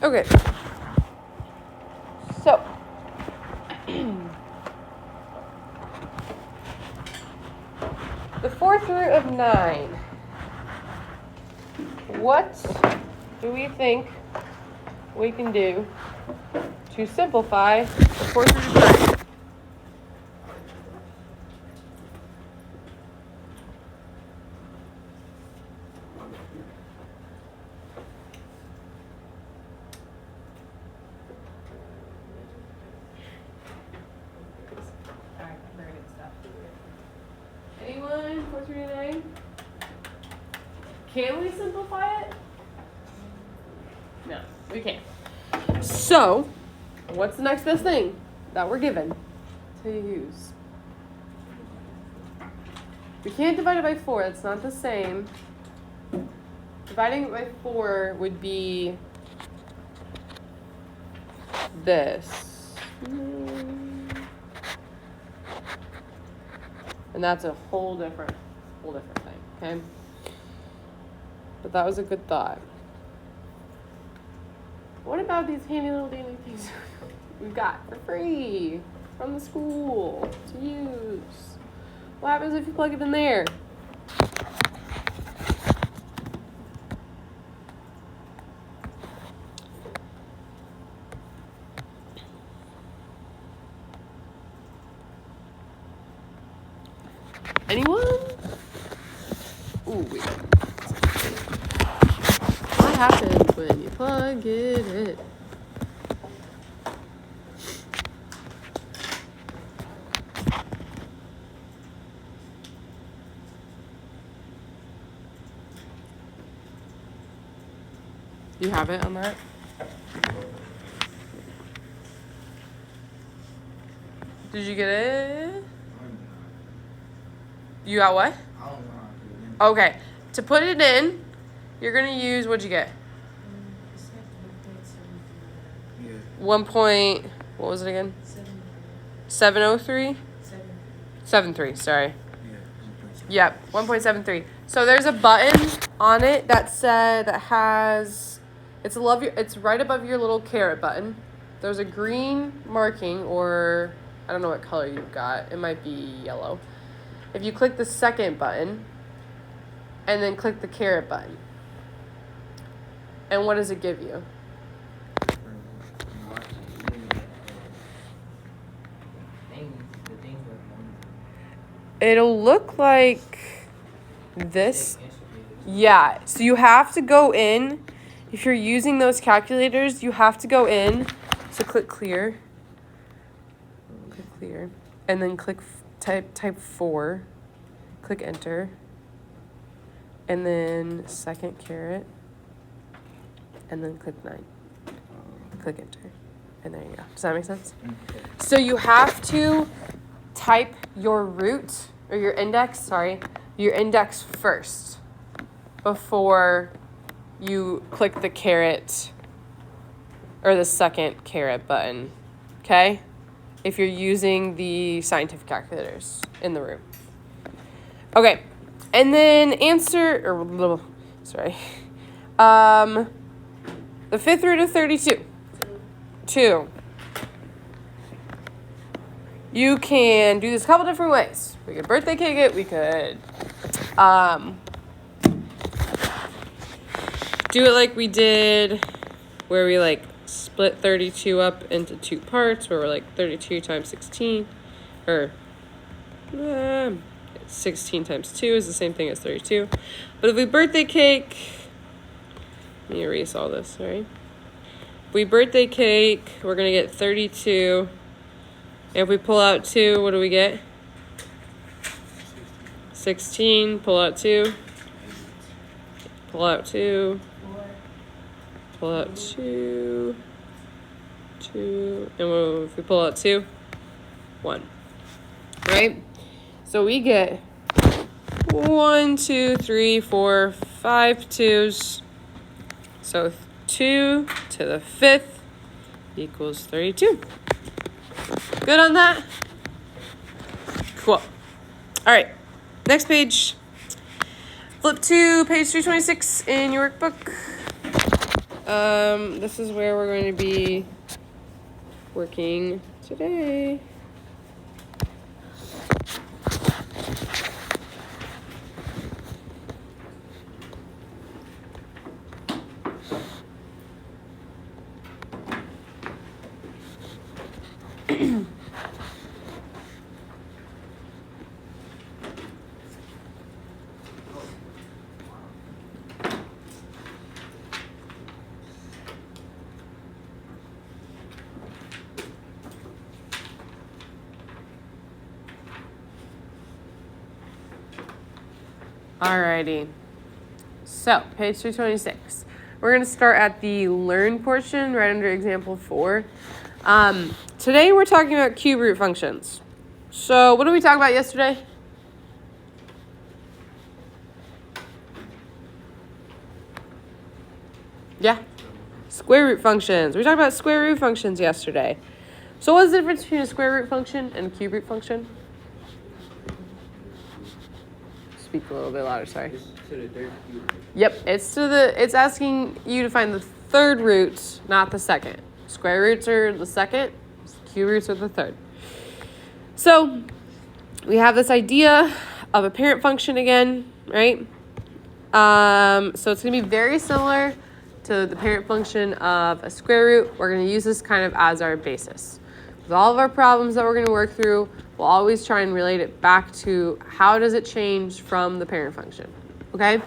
Okay. So. The fourth root of 9. What do we think we can do to simplify the fourth root of 9? Anyone? Fourth root of 9? Can we simplify it? No, we can't. So, what's the next best thing that we're given to use? We can't divide it by 4. That's not the same. Dividing it by 4 would be this. And that's a whole different thing, okay? But that was a good thought. What about these handy little dandy things we've got for free from the school to use? What happens if you plug it in there? Anyone? Ooh, wait. What happens when you plug it in? You have it on that? Did you get it? You got what? I don't know how to put it in. Okay. To put it in, you're going to use, what'd you get? Yeah. 1 point, what was it again? 703? 73, sorry. Yeah. Yep, 1.73. So there's a button on it that has, it's right above your little caret button. There's a green marking, or I don't know what color you've got. It might be yellow. If you click the second button, and then click the caret button, and what does it give you? It'll look like this. Yeah, so you have to go in. If you're using those calculators, you have to go in. So click clear. Click clear. And then click type 4. Click enter. And then second caret. And then click 9. Click enter. And there you go. Does that make sense? So you have to type your root, or your index first before you click the caret or the second caret button, okay? If you're using the scientific calculators in the room. Okay, and then the fifth root of 32. 2. You can do this a couple different ways. We could birthday cake it. We could do it like we did, where we like split 32 up into 2 parts, where we're like 32 times 16, or 16 times 2 is the same thing as 32. But if we birthday cake, let me erase all this, sorry. If we birthday cake, we're going to get 32. And if we pull out 2, what do we get? 16. Pull out 2. Pull out 2. Pull out 2. 2. And if we pull out 2? 1. Right? So we get 1, 2, 3, 4, 5 2s. So 2 to the 5th equals 32. Good on that? Cool. All right. Next page. Flip to page 326 in your workbook. This is where we're going to be working today. Alrighty, so page 326. We're going to start at the learn portion right under example 4. Today we're talking about cube root functions. So what did we talk about yesterday? Yeah, square root functions. We talked about square root functions yesterday. So what's the difference between a square root function and a cube root function? Speak a little bit louder, sorry. It's to the third cube. Yep, it's asking you to find the third root, not the second. Square roots are the second, cube roots are the third. So we have this idea of a parent function again, right? So it's going to be very similar to the parent function of a square root. We're going to use this kind of as our basis. With all of our problems that we're going to work through, we'll always try and relate it back to how does it change from the parent function, okay?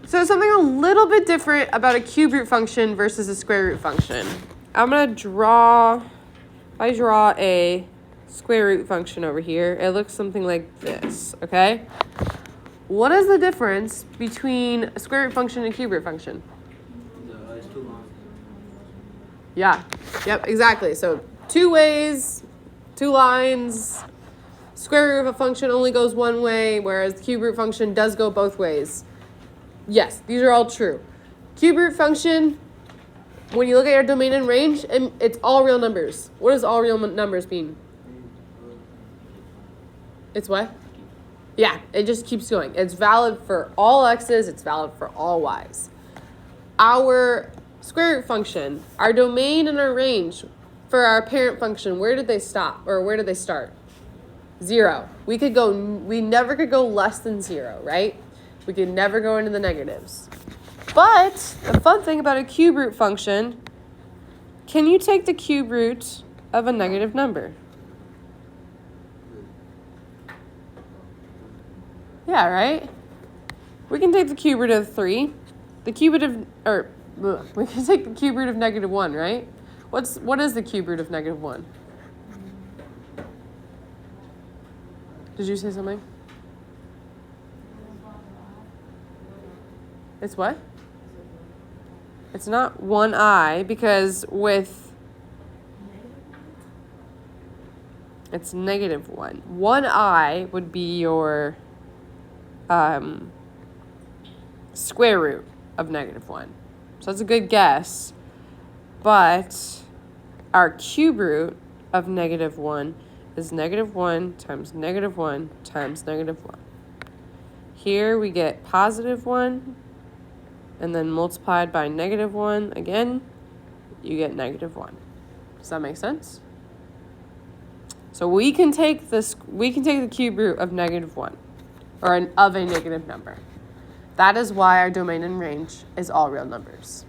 So something a little bit different about a cube root function versus a square root function. I'm going to draw, if I draw a square root function over here, it looks something like this, okay? What is the difference between a square root function and a cube root function? It's too long. Yeah, yep, exactly. So 2 ways, 2 lines. Square root of a function only goes one way, whereas the cube root function does go both ways. Yes, these are all true. Cube root function, when you look at your domain and range, and it's all real numbers. What does all real numbers mean? It's what? Yeah, it just keeps going. It's valid for all x's, it's valid for all y's. Our square root function, our domain and our range for our parent function, where did they stop or where did they start? 0. We never could go less than 0, right? We could never go into the negatives. But the fun thing about a cube root function, can you take the cube root of a negative number? Yeah, right? We can take the cube root of 3. We can take the cube root of negative 1, right? What is the cube root of negative 1? Did you say something? It's what? It's not 1i because it's negative 1. 1i would be your square root of negative 1. So that's a good guess. But our cube root of negative 1 is negative 1 times negative 1 times negative 1. Here we get positive 1, and then multiplied by negative 1 again, you get negative 1. Does that make sense? So we can take the cube root of negative 1, or of a negative number. That is why our domain and range is all real numbers.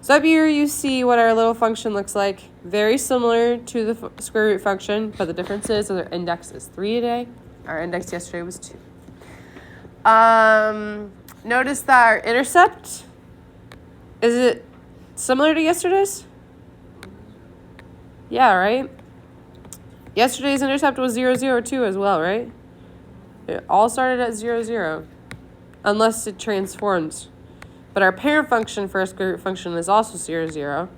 So up here you see what our little function looks like. Very similar to the square root function, but the difference is our index is 3 today. Our index yesterday was 2. Notice that our intercept, is it similar to yesterday's? Yeah, right? Yesterday's intercept was 0, 0, 2 as well, right? It all started at 0, 0, unless it transforms. But our parent function for our square root function is also 0, 0.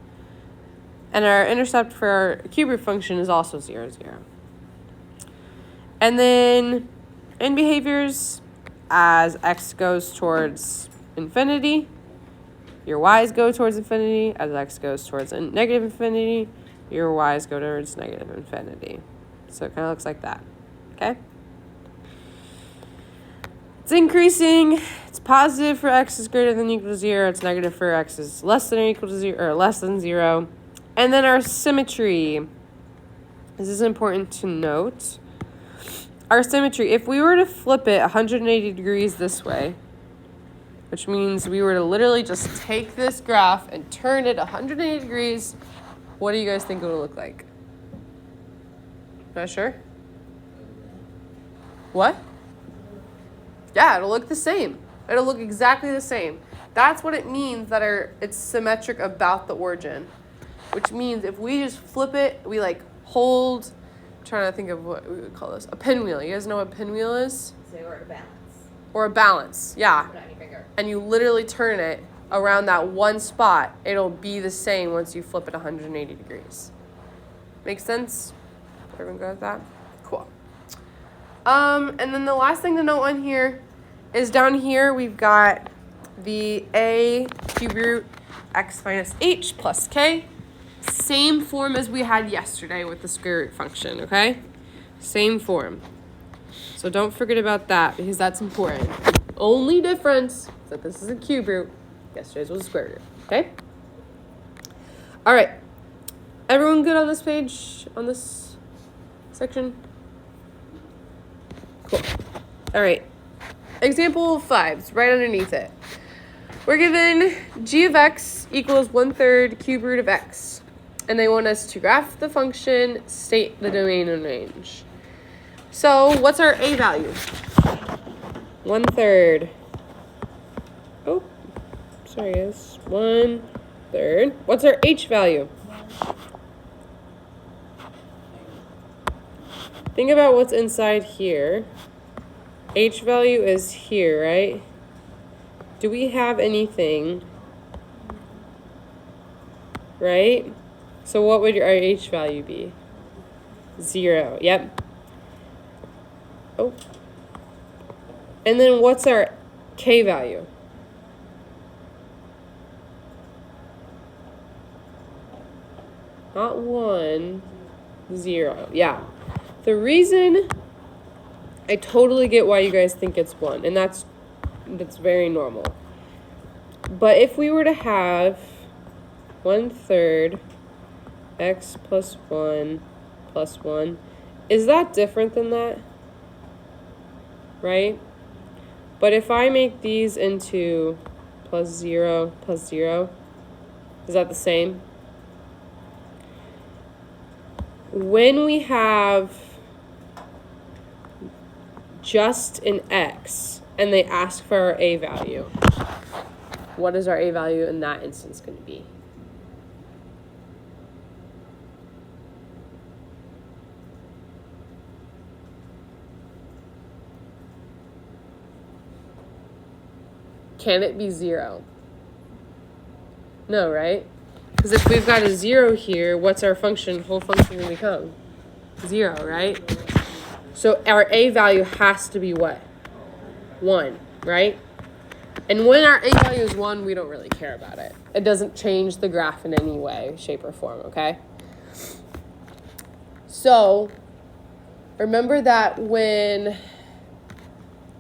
And our intercept for our cube root function is also 0, 0. And then in behaviors, as x goes towards infinity, your y's go towards infinity. As x goes towards negative infinity, your y's go towards negative infinity. So it kind of looks like that. Okay? It's increasing. It's positive for x is greater than or equal to 0. It's negative for x is less than or equal to 0 or less than 0. And then our symmetry. This is important to note. Our symmetry, if we were to flip it 180 degrees this way, which means we were to literally just take this graph and turn it 180 degrees, what do you guys think it would look like? Not sure? What? Yeah, it'll look the same. It'll look exactly the same. That's what it means that it's symmetric about the origin. Which means if we just flip it, we like hold, I'm trying to think of what we would call this, a pinwheel. You guys know what a pinwheel is? So or a balance. Or a balance, yeah. Put it on your finger. And you literally turn it around that one spot. It'll be the same once you flip it 180 degrees. Make sense? Everyone go with that? Cool. And then the last thing to note on here is down here we've got the a cube root x minus h plus k. Same form as we had yesterday with the square root function, okay? Same form. So don't forget about that because that's important. Only difference is that this is a cube root. Yesterday's was a square root, okay? All right. Everyone good on this page, on this section? Cool. All right. Example 5 is right underneath it. We're given g of x equals 1/3 cube root of x. And they want us to graph the function, state the domain and range. So what's our a value? 1/3. Oh, sorry guys. 1/3. What's our h value? Think about what's inside here. H value is here, right? Do we have anything? Right? So what would our h value be? 0. Yep. Oh. And then what's our k value? Not 1, 0. Yeah. The reason I totally get why you guys think it's 1, and that's very normal. But if we were to have 1/3 x plus 1 plus 1, is that different than that? Right? But if I make these into plus 0 plus 0, is that the same? When we have just an x and they ask for our a value, what is our a value in that instance going to be? Can it be 0? No, right? Because if we've got a 0 here, what's our function, whole function going to become? 0, right? So our a value has to be what? 1, right? And when our a value is 1, we don't really care about it. It doesn't change the graph in any way, shape, or form, okay? So remember that when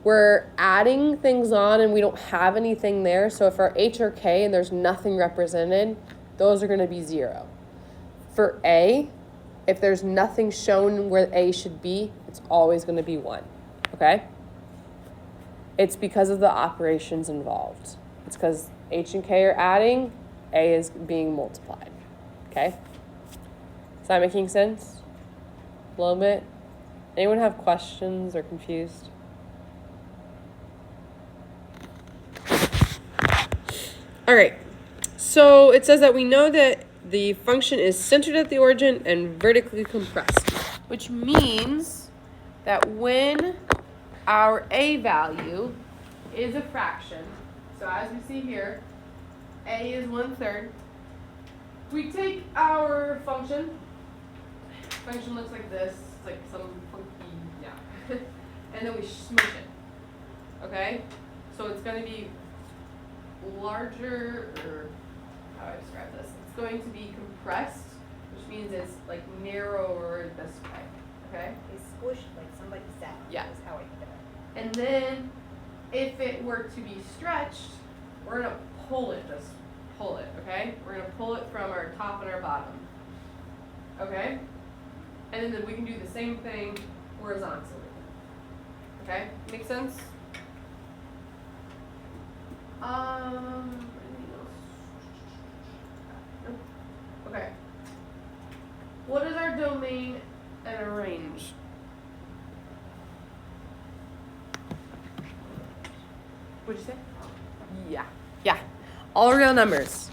we're adding things on and we don't have anything there, so if our h or k and there's nothing represented, those are going to be 0. For a, if there's nothing shown where a should be, it's always going to be 1, okay? It's because of the operations involved. It's because h and k are adding, a is being multiplied, okay? Is that making sense? A little bit? Anyone have questions or confused? All right, so it says that we know that the function is centered at the origin and vertically compressed, which means that when our a value is a fraction, so as we see here, a is 1/3, we take our function looks like this, it's like some funky, yeah, and then we smush it, okay? So it's going to be larger, or how do I describe this? It's going to be compressed, which means it's like narrower this way, okay? It's squished like somebody sat. Yeah. Is how I think of it. And then if it were to be stretched, we're going to pull it, just pull it, okay? We're going to pull it from our top and our bottom, okay? And then we can do the same thing horizontally, okay? Make sense? Anything else? Nope. Okay. What is our domain and a range? What'd you say? Yeah. All real numbers.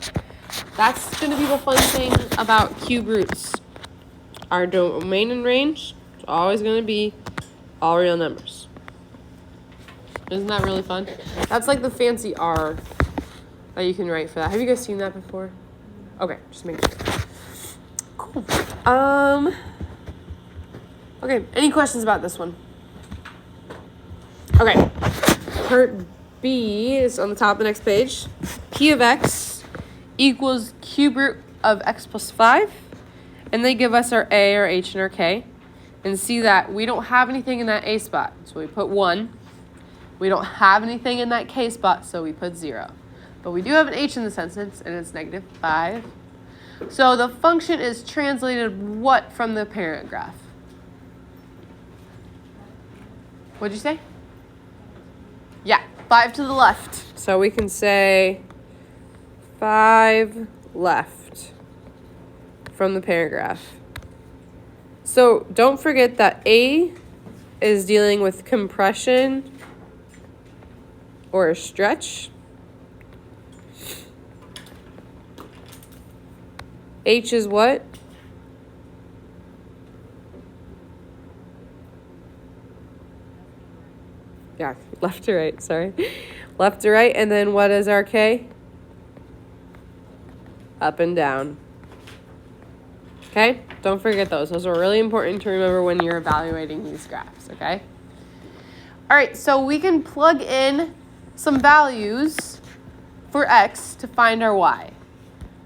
That's going to be the fun thing about cube roots. Our domain and range is always going to be all real numbers. Isn't that really fun? That's like the fancy R that you can write for that. Have you guys seen that before? Okay, just make sure. Cool. Okay, any questions about this one? Okay. Part B is on the top of the next page. P of x equals cube root of x plus 5. And they give us our A, our H, and our K. And see that we don't have anything in that A spot, so we put 1. We don't have anything in that K spot, so we put 0. But we do have an H in the sentence, and it's negative 5. So the function is translated what from the parent graph? What'd you say? Yeah, 5 to the left. So we can say 5 left from the parent graph. So don't forget that A is dealing with compression or a stretch. H is what? Yeah, left to right, sorry. Left to right, and then what is our K? Up and down. Okay? Don't forget those. Those are really important to remember when you're evaluating these graphs, okay? All right, so we can plug in some values for x to find our y,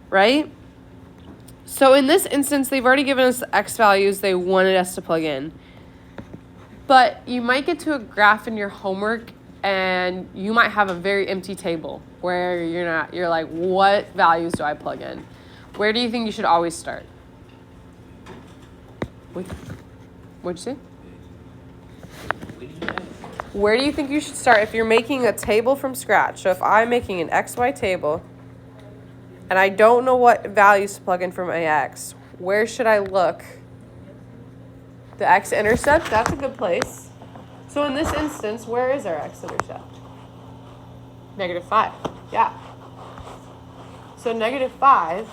right? So in this instance, they've already given us the x values they wanted us to plug in. But you might get to a graph in your homework and you might have a very empty table where you're like, what values do I plug in? Where do you think you should always start? What'd you say? Where do you think you should start if you're making a table from scratch? So if I'm making an XY table and I don't know what values to plug in for my x, where should I look? The x-intercept, that's a good place. So in this instance, where is our x-intercept? -5, yeah. So -5,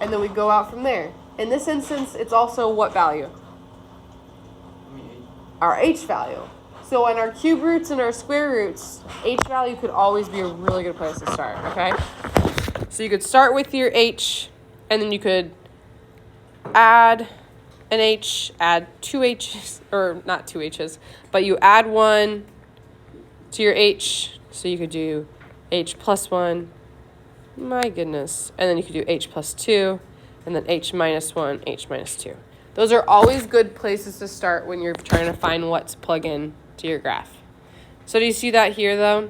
and then we go out from there. In this instance, it's also what value? Our h value. So in our cube roots and our square roots, h value could always be a really good place to start, okay? So you could start with your h, and then you could add an h, add 2 h's, or not 2 h's, but you add 1 to your h, so you could do h plus 1, my goodness, and then you could do h plus 2, and then h minus 1, h minus 2. Those are always good places to start when you're trying to find what to plug in to your graph. So do you see that here, though?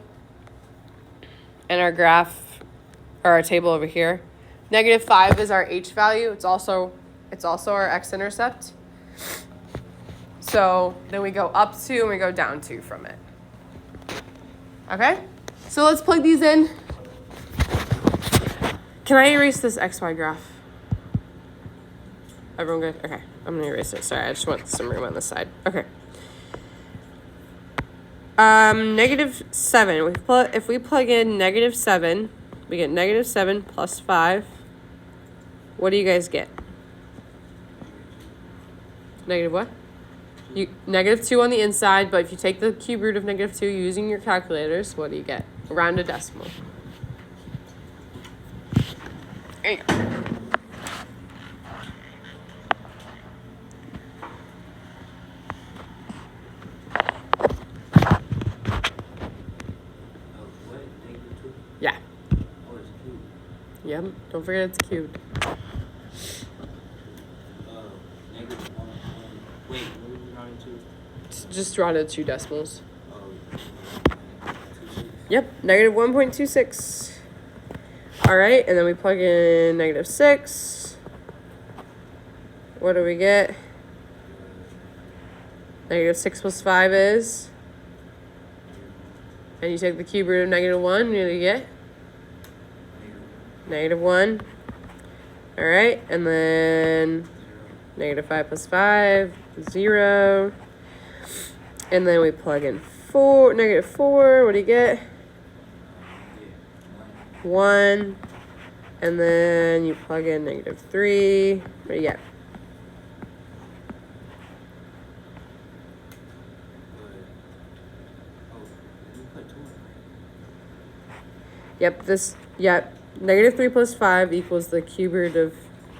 In our graph, or our table over here. -5 is our h value. It's also our x-intercept. So then we go up 2 and we go down 2 from it. Okay? So let's plug these in. Can I erase this xy graph? Everyone good? Okay, I'm gonna erase it. Sorry, I just want some room on this side. Okay. -7. If we plug in -7, we get -7 plus 5. What do you guys get? Negative what? -2 on the inside, but if you take the cube root of -2 using your calculators, what do you get? Around a decimal. There you go. Yeah. Oh, it's cubed. Yep. Don't forget it's cubed. -1. Wait, what are we rounding to? Just draw to 2 decimals. Oh. Yep, negative 1.26. All right, and then we plug in negative 6. What do we get? Negative 6 plus 5 is? And you take the cube root of negative 1, what do you get? Negative 1. All right, and then negative 5 plus 5, 0. And then we plug in negative 4, what do you get? 1. And then you plug in negative 3, what do you get? Yep, negative 3 plus 5 equals the cube root of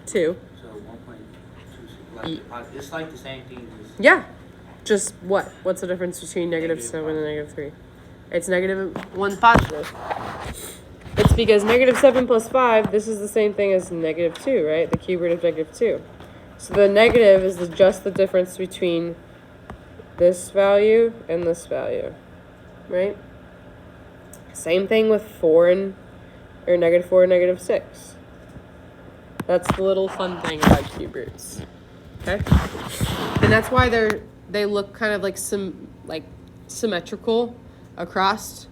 2. So 1.26. It's like the same thing. Yeah. Just what? What's the difference between negative 7 and negative 3? It's negative 1 positive. It's because negative 7 plus 5, this is the same thing as negative 2, right? The cube root of negative 2. So the negative is just the difference between this value and this value, right? Same thing with negative 4 and negative 6. That's the little fun thing about cube roots. Okay? And that's why they look kind of like symmetrical across,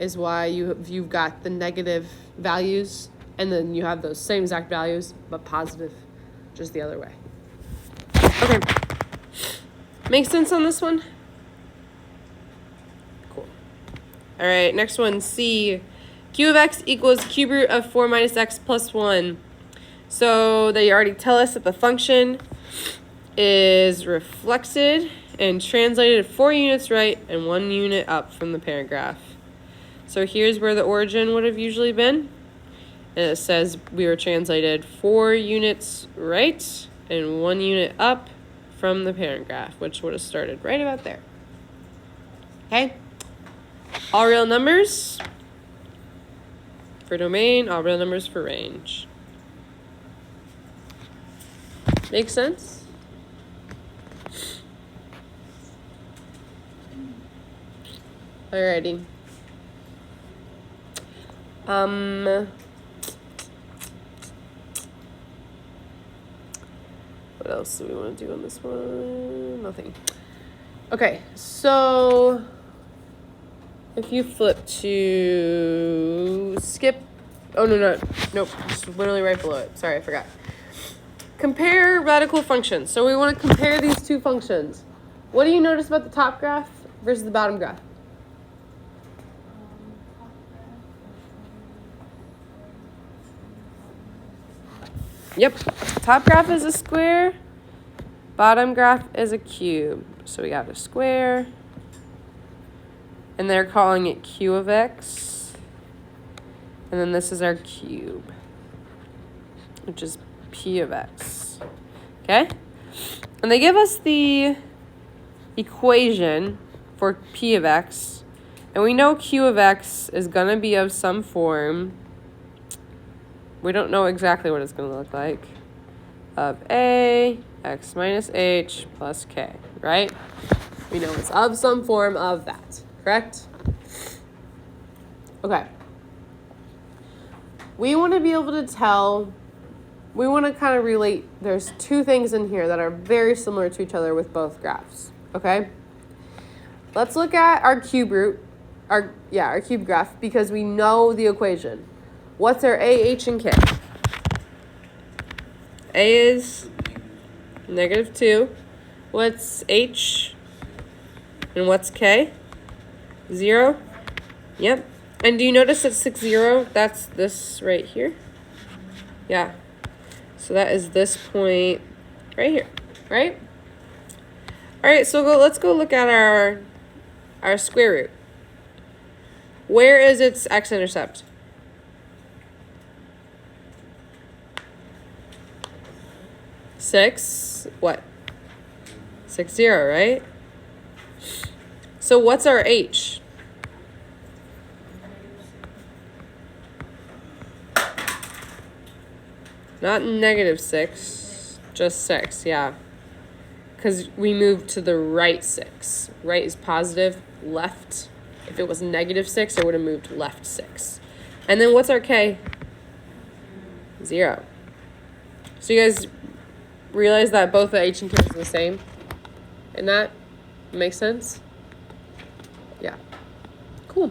is why you've got the negative values and then you have those same exact values but positive, just the other way. Okay. Make sense on this one? Cool. All right, next one, C. Q of x equals cube root of 4 minus x plus 1. So they already tell us that the function is reflected and translated 4 units right and 1 unit up from the parent graph. So here's where the origin would have usually been. And it says we were translated 4 units right and 1 unit up from the parent graph, which would have started right about there. Okay? All real numbers for domain, all real numbers for range. Make sense? Alrighty. What else do we want to do on this one? Nothing. Okay, so if you flip to skip, nope, just literally right below it. Sorry, I forgot. Compare radical functions. So we want to compare these two functions. What do you notice about the top graph versus the bottom graph? Yep, top graph is a square, bottom graph is a cube. So we got a square, and they're calling it q of x, and then this is our cube, which is p of x, okay? And they give us the equation for p of x, and we know q of x is going to be of some form. We don't know exactly what it's going to look like. Of a x minus h plus k, right? We know it's of some form of that, correct? Okay. We want to be able to tell, we want to kind of relate, there's two things in here that are very similar to each other with both graphs, okay? Let's look at our cube root, our cube graph, because we know the equation. What's our a, h, and k? A is negative 2. What's h? And what's k? 0. Yep. And do you notice that 6, 0? That's this right here. Yeah. So that is this point right here, right? All right, so let's go look at our square root. Where is its x-intercept? 6, what? 6, 0, right? So what's our h? Not negative 6, just 6, yeah. Because we moved to the right 6. Right is positive, left If it was -6, it would have moved left 6. And then what's our k? 0. So you guys realize that both the h and k are the same? And that makes sense? Yeah. Cool.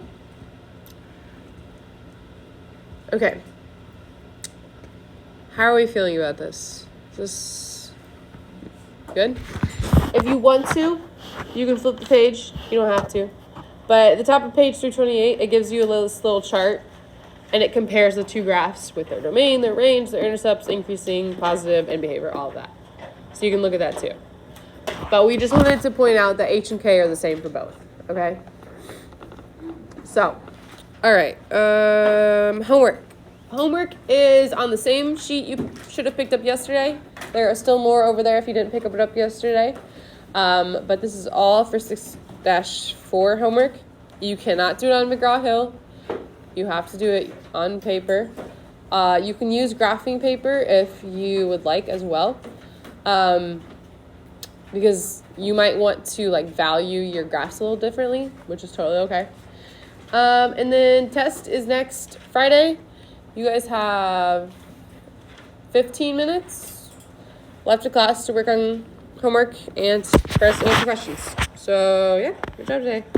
Okay. How are we feeling about this? Is this good? If you want to, you can flip the page. You don't have to. But at the top of page 328, it gives you this little chart, and it compares the two graphs with their domain, their range, their intercepts, increasing, positive, and behavior, all of that. So you can look at that too. But we just wanted to point out that H and K are the same for both, okay? So, all right, homework. Homework is on the same sheet you should have picked up yesterday. There are still more over there if you didn't pick it up yesterday. But this is all for 6-4 homework. You cannot do it on McGraw-Hill. You have to do it on paper. You can use graphing paper if you would like as well. Because you might want to like value your graphs a little differently, which is totally okay. And then test is next Friday. You guys have 15 minutes left of class to work on homework and for us to answer questions. So yeah, good job today.